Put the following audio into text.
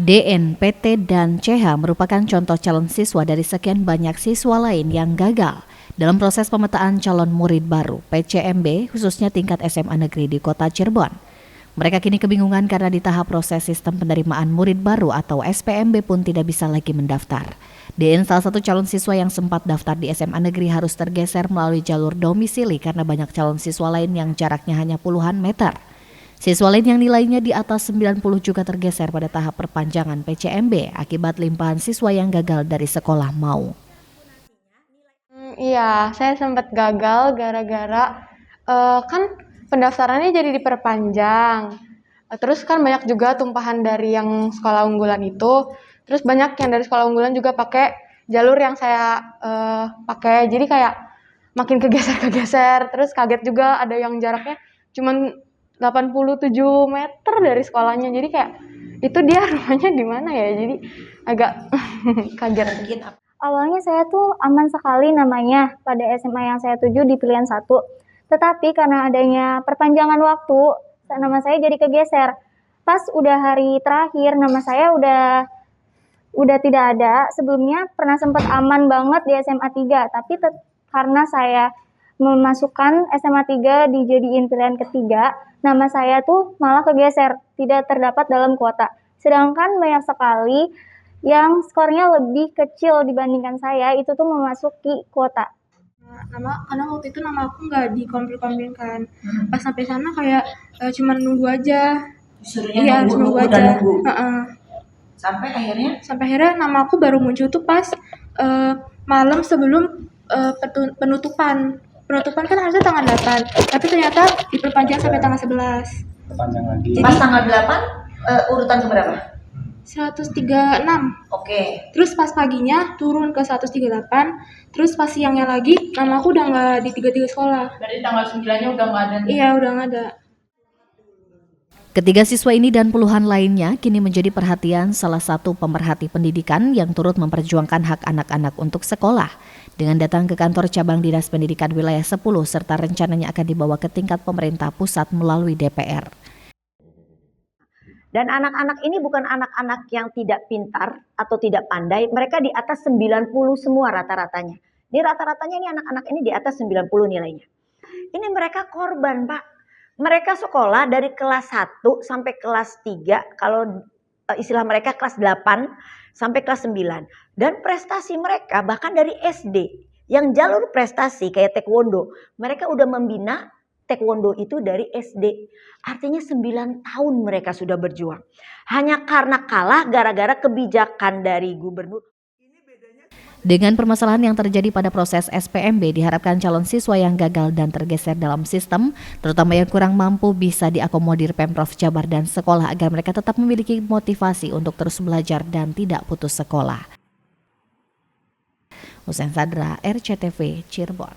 DN, PT, dan CH merupakan contoh calon siswa dari sekian banyak siswa lain yang gagal dalam proses pemetaan calon murid baru PCMB khususnya tingkat SMA negeri di kota Cirebon. Mereka kini kebingungan karena di tahap proses sistem penerimaan murid baru atau SPMB pun tidak bisa lagi mendaftar. DN, salah satu calon siswa yang sempat daftar di SMA negeri, harus tergeser melalui jalur domisili karena banyak calon siswa lain yang jaraknya hanya puluhan meter. Siswa lain yang nilainya di atas 90 juga tergeser pada tahap perpanjangan PCMB akibat limpahan siswa yang gagal dari sekolah mau. Iya, saya sempat gagal gara-gara kan pendaftarannya jadi diperpanjang. Terus kan banyak juga tumpahan dari yang sekolah unggulan itu. Terus banyak yang dari sekolah unggulan juga pakai jalur yang saya pakai. Jadi kayak makin kegeser-kegeser. Terus kaget juga ada yang jaraknya cuman 87 meter dari sekolahnya. Jadi kayak itu dia rumahnya di mana ya? Jadi agak kaget. Awalnya saya tuh aman sekali namanya pada SMA yang saya tuju di pilihan 1. Tetapi karena adanya perpanjangan waktu, nama saya jadi kegeser. Pas udah hari terakhir, nama saya udah tidak ada. Sebelumnya pernah sempat aman banget di SMA 3, tapi karena saya memasukkan SMA 3 dijadiin pilihan ketiga, nama saya tuh malah kegeser, tidak terdapat dalam kuota. Sedangkan banyak sekali yang skornya lebih kecil dibandingkan saya, itu tuh memasuki kuota. Karena waktu itu nama aku nggak dikompil-kompilkan. Pas sampai sana kayak cuma nunggu aja. Iya, nunggu aja. Sampai akhirnya nama aku baru muncul tuh pas malam sebelum penutupan. Penutupan kan harusnya tanggal 8, tapi ternyata diperpanjang sampai tanggal 11. Perpanjang lagi. Jadi, pas tanggal 8 urutan keberapa? 136. Oke. Terus pas paginya turun ke 138. Terus pas siangnya lagi nama aku udah nggak di 3 sekolah. Dari tanggal 9-nya udah nggak ada nih? Iya, udah nggak ada. Ketiga siswa ini dan puluhan lainnya kini menjadi perhatian salah satu pemerhati pendidikan yang turut memperjuangkan hak anak-anak untuk sekolah dengan datang ke kantor cabang Dinas Pendidikan Wilayah 10 serta rencananya akan dibawa ke tingkat pemerintah pusat melalui DPR. Dan anak-anak ini bukan anak-anak yang tidak pintar atau tidak pandai, mereka di atas 90 semua rata-ratanya. Ini rata-ratanya ini anak-anak ini di atas 90 nilainya. Ini mereka korban, Pak. Mereka sekolah dari kelas 1 sampai kelas 3, kalau istilah mereka kelas 8 sampai kelas 9. Dan prestasi mereka bahkan dari SD, yang jalur prestasi kayak taekwondo, mereka udah membina taekwondo itu dari SD. Artinya 9 tahun mereka sudah berjuang. Hanya karena kalah gara-gara kebijakan dari gubernur. Dengan permasalahan yang terjadi pada proses SPMB, diharapkan calon siswa yang gagal dan tergeser dalam sistem, terutama yang kurang mampu, bisa diakomodir Pemprov Jabar dan sekolah agar mereka tetap memiliki motivasi untuk terus belajar dan tidak putus sekolah. Husein Sadra, RCTV, Cirebon.